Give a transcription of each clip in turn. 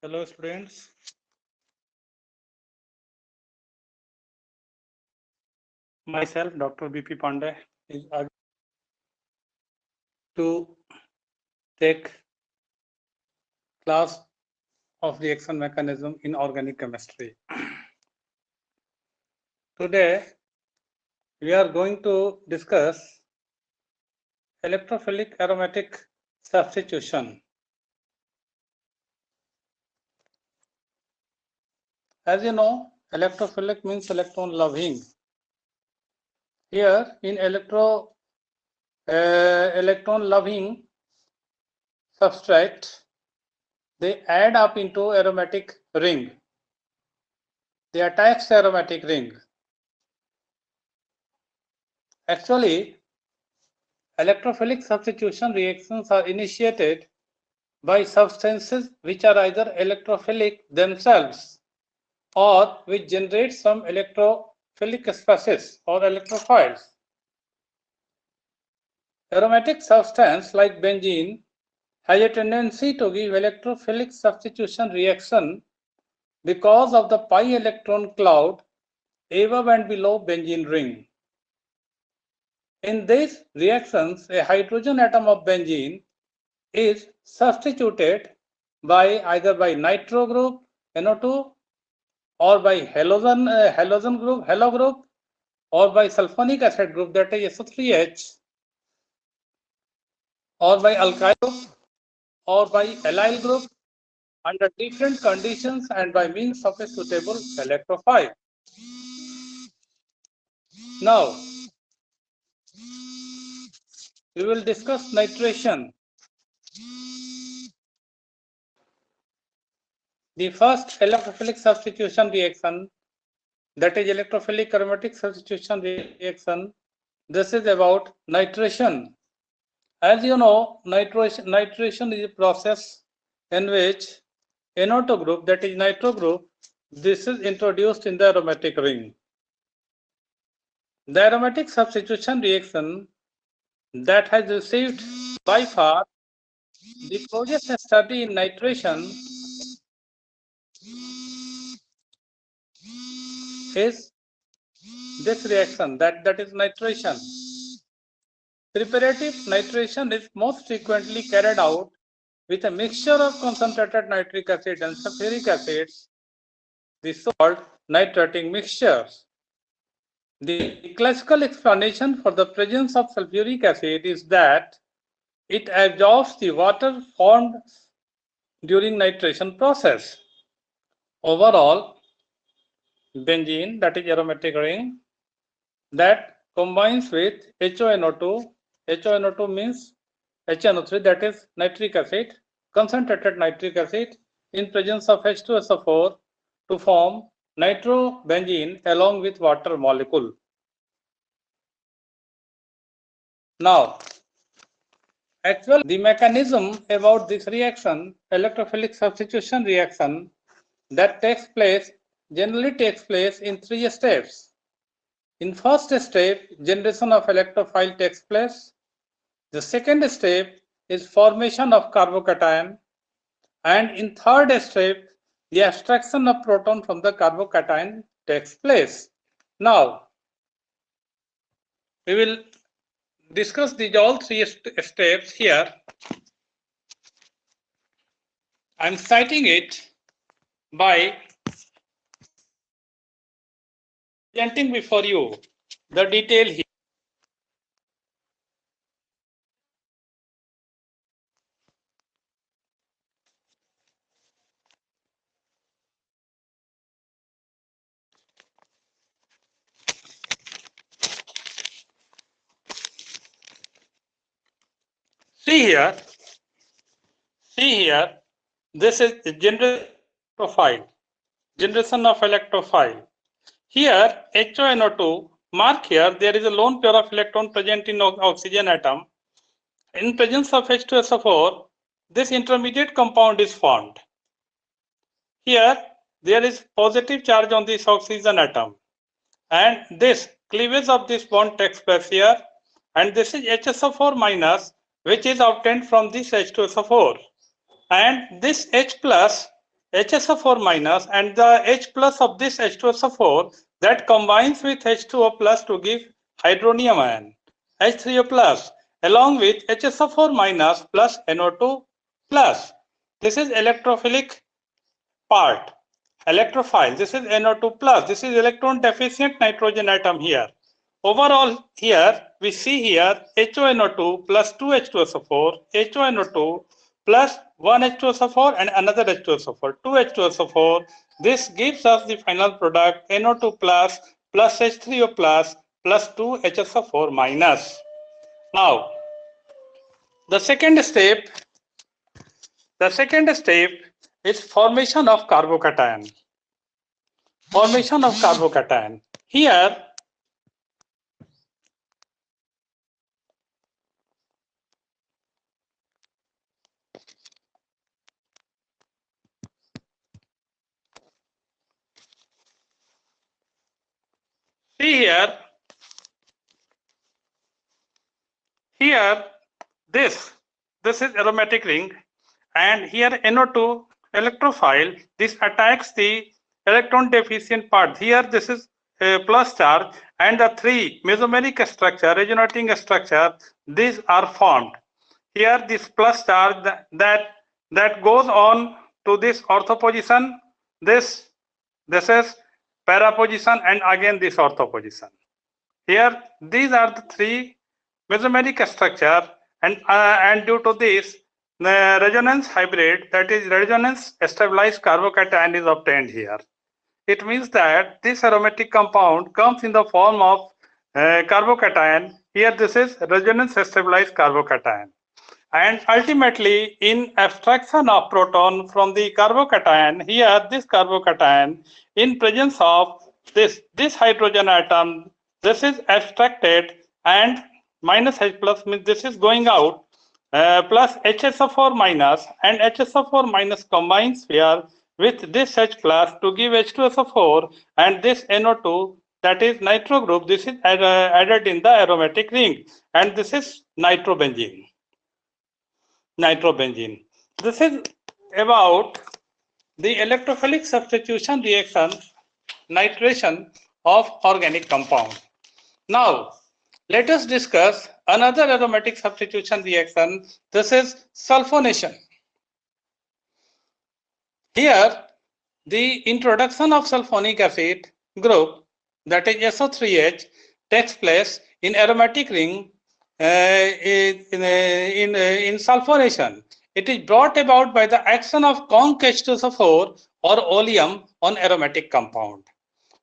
Hello students. Myself, Dr. B.P. Pandey, is to take class of reaction mechanism in organic chemistry. Today, we are going to discuss electrophilic aromatic substitution. As you know, electrophilic means electron loving. Here, in electron loving substrate, they add up into aromatic ring. They attach the aromatic ring. Actually, electrophilic substitution reactions are initiated by substances which are either electrophilic themselves or which generate some electrophilic species or electrophiles. Aromatic substance like benzene has a tendency to give electrophilic substitution reaction because of the pi electron cloud above and below benzene ring. In these reactions, a hydrogen atom of benzene is substituted by either by nitro group NO2 or by halogen group halo group or by sulfonic acid group, that is SO3H, or by alkyl group or by allyl group under different conditions and by means of a suitable electrophile. Now we will discuss nitration. The first electrophilic substitution reaction, that is electrophilic aromatic substitution reaction, this is about nitration. As you know, nitration is a process in which NO2 group, that is nitro group, this is introduced in the aromatic ring. The aromatic substitution reaction that has received by far the closest study in nitration is this reaction, that is nitration. Preparative nitration is most frequently carried out with a mixture of concentrated nitric acid and sulfuric acid, the so-called nitrating mixtures. The classical explanation for the presence of sulfuric acid is that it absorbs the water formed during nitration process. Overall, benzene, that is aromatic ring, that combines with HONO2. HONO2 means HNO3, that is nitric acid, concentrated nitric acid in presence of H2SO4 to form nitrobenzene along with water molecule. Now, actually, the mechanism about this reaction, electrophilic substitution reaction, that generally takes place in 3 steps. In first step, generation of electrophile takes place. The second step is formation of carbocation, and in third step, the abstraction of proton from the carbocation takes place. Now, we will discuss these all 3 steps here. I am citing it by presenting before you the detail here. See here, this is the generation of electrophile. Here, HONO2, mark here, there is a lone pair of electron present in oxygen atom. In presence of H2SO4, this intermediate compound is formed. Here, there is positive charge on this oxygen atom, and this cleavage of this bond takes place here, and this is HSO4 minus, which is obtained from this H2SO4, and this H plus HSO4 minus and the H plus of this H2SO4 that combines with H2O plus to give hydronium ion, H3O plus, along with HSO4 minus plus NO2 plus. This is electrophilic part. Electrophile, this is NO2 plus. This is electron deficient nitrogen atom here. Overall, here we see here HONO2 plus 2 H2SO4, HONO2 plus 1 H2SO4 and another H2SO4, 2 H2SO4. This gives us the final product NO2 plus plus H3O plus plus 2 HSO4 minus. Now, the second step is formation of carbocation. Formation of carbocation. Here, see here this is aromatic ring, and here NO2 electrophile. This attacks the electron deficient part. Here this is a plus charge, and the three mesomeric structure, resonating structure, these are formed. Here this plus charge that goes on to this ortho position. This is para position, and again this ortho position. Here these are the three mesomeric structure, and due to this the resonance hybrid, that is resonance stabilized carbocation, is obtained here. It means that this aromatic compound comes in the form of carbocation. Here this is resonance stabilized carbocation, and ultimately in abstraction of proton from the carbocation, here this carbocation in presence of this hydrogen atom, this is abstracted, and minus H plus means this is going out, plus HSO4 minus, and HSO4 minus combines here with this H plus to give H2SO4, and this NO2, that is nitro group, this is added in the aromatic ring, and this is nitrobenzene. This is about the electrophilic substitution reaction, nitration of organic compound. Now, let us discuss another aromatic substitution reaction. This is sulfonation. Here, the introduction of sulfonic acid group, that is SO3H, takes place in aromatic ring in sulfonation. It is brought about by the action of conc H2SO4 or oleum on aromatic compound.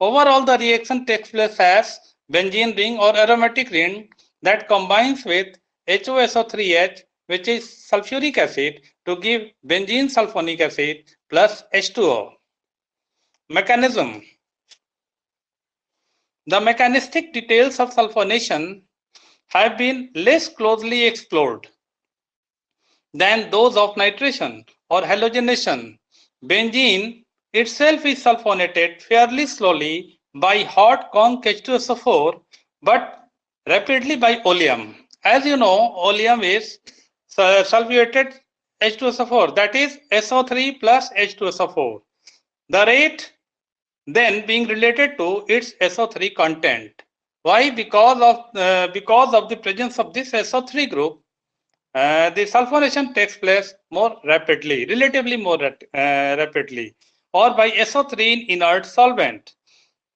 Overall, the reaction takes place as benzene ring or aromatic ring that combines with HOSO3H, which is sulfuric acid, to give benzene sulfonic acid plus H2O. Mechanism. The mechanistic details of sulfonation have been less closely explored than those of nitration or halogenation. Benzene itself is sulfonated fairly slowly by hot conc H2SO4, but rapidly by oleum. As you know, oleum is sulfated H2SO4, that is SO3 plus H2SO4. The rate then being related to its SO3 content. Why? Because of the presence of this SO3 group, the sulfonation takes place more rapidly, relatively more rapidly, or by SO3 in inert solvent.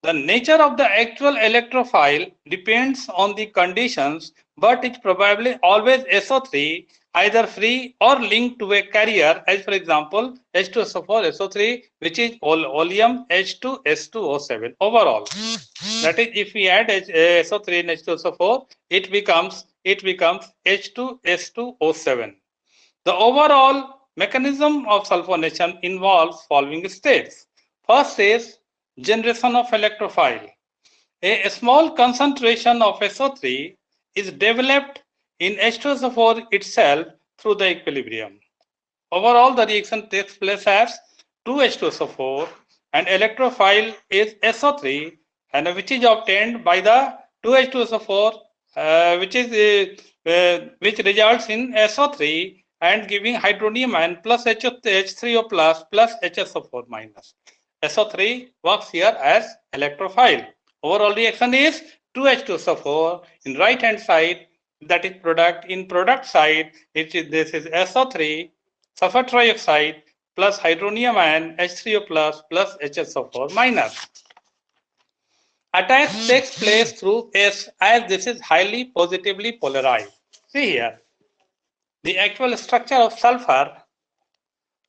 The nature of the actual electrophile depends on the conditions, but it's probably always SO3, either free or linked to a carrier, as for example H2SO4 SO3, which is oleum H2S2O7 overall. That is, if we add SO3 and H2SO4, it becomes H2S2O7. The overall mechanism of sulfonation involves following steps. First is generation of electrophile. A small concentration of SO3 is developed in H2SO4 itself through the equilibrium. Overall, the reaction takes place as 2H2SO4, and electrophile is SO3, and which is obtained by the 2H2SO4, which results in SO3, and giving hydronium ion plus H3O plus HSO4 minus. SO3 works here as electrophile. Overall reaction is 2H2SO4 in right hand side, that is product. In product side, this is SO3 sulfur trioxide plus hydronium ion H3O plus HSO4 minus. Attack takes place through S, as this is highly positively polarized. See here, the actual structure of sulfur,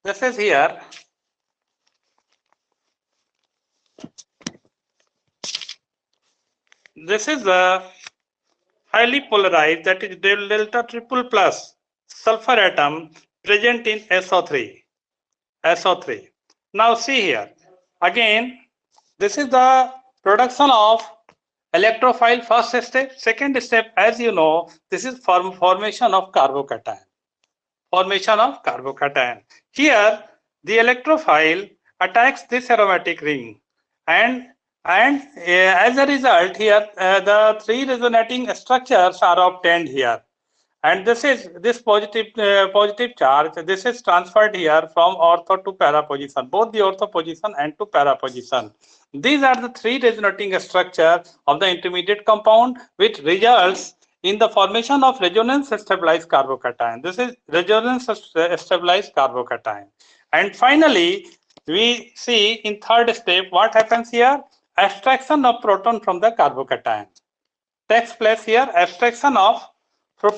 this is here. This is the highly polarized, that is delta triple plus sulfur atom present in SO3. SO3. Now see here, again, this is the production of electrophile first step. Second step, as you know, this is formation of carbocation. Formation of carbocation. Here, the electrophile attacks this aromatic ring, and as a result, here the three resonating structures are obtained here. And this is positive charge. This is transferred here from ortho to para position, both the ortho position and to para position. These are the three resonating structures of the intermediate compound, which results in the formation of resonance stabilized carbocation. This is resonance stabilized carbocation. And finally, we see in third step what happens here: abstraction of proton from the carbocation takes place here. Abstraction of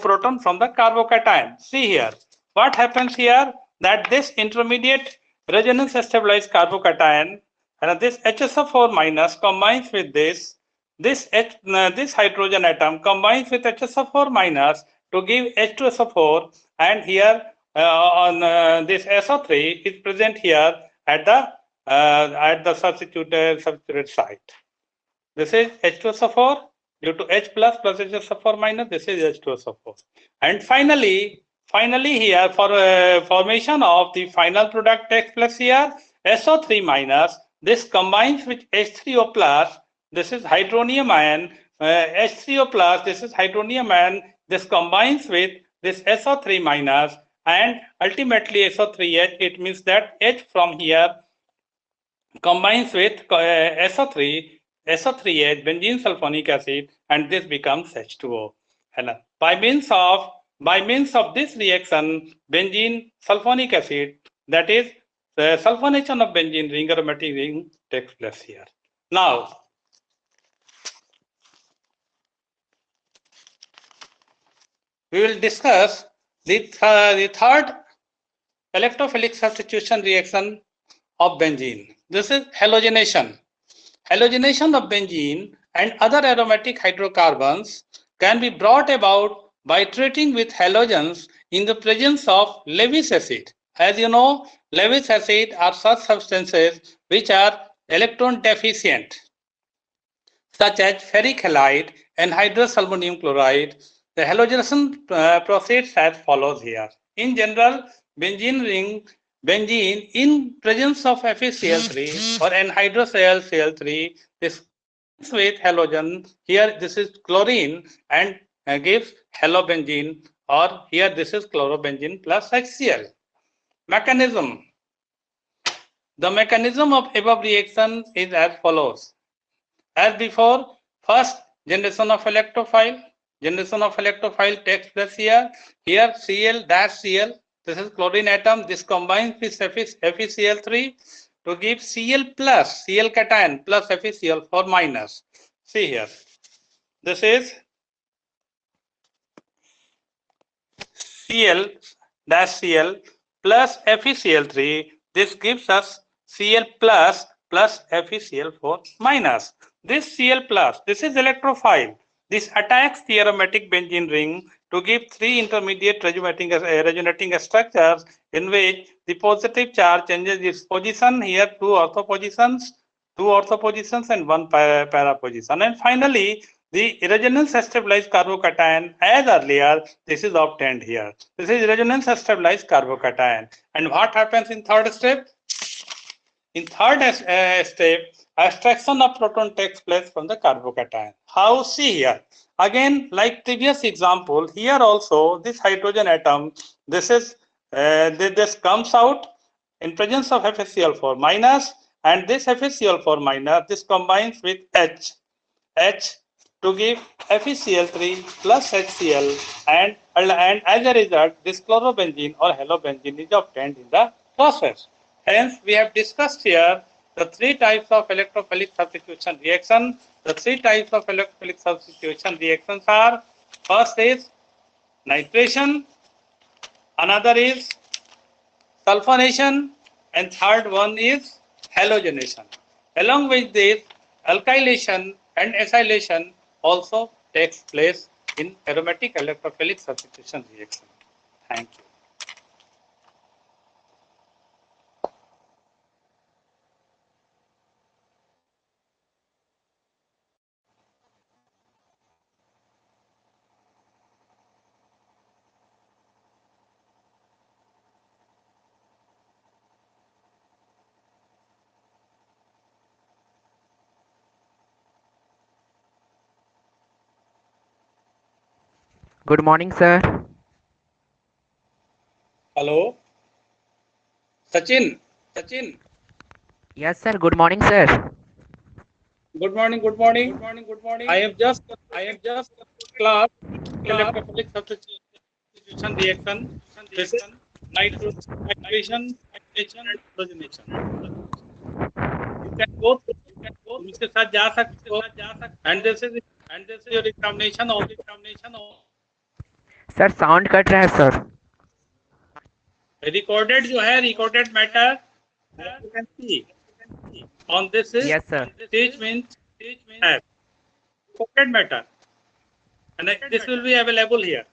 proton from the carbocation. See here, what happens here, that this intermediate resonance stabilized carbocation, and this HSO4 minus combines with this hydrogen atom combines with HSO4 minus to give H2SO4, and here on this SO3 is present here at the substituted site. This is H2SO4 due to H plus HSO4 minus. This is H2SO4, and finally here for formation of the final product takes place here. SO3 minus, this combines with H3O plus. This is hydronium ion. H3O plus, this is hydronium ion. This combines with this SO3 minus, and ultimately SO3H. It means that H from here combines with SO3. SO3H, benzene sulfonic acid, and this becomes H2O. And by means of this reaction, benzene sulfonic acid, that is the sulfonation of benzene ring, aromatic ring, takes place here. Now, we will discuss the third electrophilic substitution reaction of benzene. This is halogenation. Halogenation of benzene and other aromatic hydrocarbons can be brought about by treating with halogens in the presence of Lewis acid. As you know, Lewis acid are such substances which are electron deficient, such as ferric halide and hydrous aluminum chloride. The halogenation proceeds as follows here. In general, benzene in presence of FeCl3 or anhydrous Cl3, this with halogen. Here this is chlorine and gives halobenzene, or here this is chlorobenzene plus HCl. Mechanism. The mechanism of above reaction is as follows. As before, first generation of electrophile. Generation of electrophile takes place here. Here Cl-Cl. This is chlorine atom. This combines with FeCl3 to give Cl plus, Cl cation plus FeCl4 minus. See here. This is Cl-Cl plus FeCl3. This gives us Cl plus FeCl4 minus. This Cl plus, this is electrophile. This attacks the aromatic benzene ring to give three intermediate resonating structures in which the positive charge changes its position. Here two ortho positions and one para position. And finally, the resonance stabilized carbocation, as earlier, this is obtained here. This is resonance stabilized carbocation. And what happens in third step? In third step, abstraction of proton takes place from the carbocation. How? See here. Again, like previous example, here also this hydrogen atom, this is this comes out in presence of FeCl4 minus, and this FeCl4 minus, this combines with H to give FeCl3 plus HCl, and as a result, this chlorobenzene or halobenzene is obtained in the process. Hence, we have discussed here the three types of electrophilic substitution reaction. The three types of electrophilic substitution reactions are: first is nitration, another is sulfonation, and third one is halogenation. Along with this, alkylation and acylation also takes place in aromatic electrophilic substitution reaction. Thank you. Good morning, sir. Hello, Sachin. Yes, sir. Good morning, sir. Good morning. Good morning. I have just class electrophilic substitution reaction. This is nitration and halogenation. You can go through. उनके साथ जा सकते हो. And this is your examination also. Sir, sound cut रहा है, sir. Recorded जो है recorded matter, you can see on this is Yes, sir. stage means recorded matter, and this will be available here.